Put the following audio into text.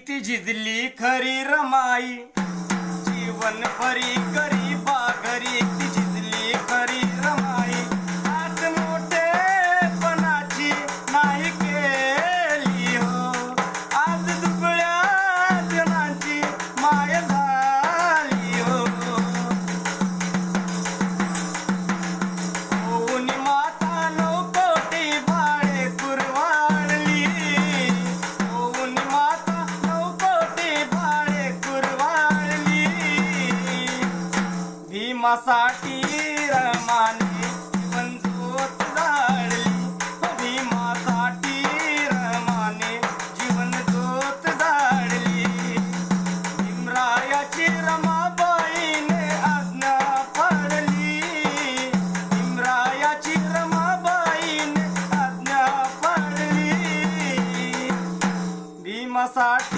ती झिजली खरी रमाई, जीवन भरी गरीबा घरी ती झिजली खरी रमाई. आज मोठेपणाची नाही केली हो, आज दुबळ्या जनाची माय झाली हो. होऊन माता नौकोटी भाडे कुरवाळली, होऊन माता नौकोटी भाडे कुरवाळली. भीमासाठी रमाने जीवन ज्योत जाळली, भीमासाठी रमाने जीवन ज्योत जाळली. भीमरायाची रमाबाईने आज्ञा पाळली, भीमरायाची रमाबाईने आज्ञा पाळली. भीमासाठी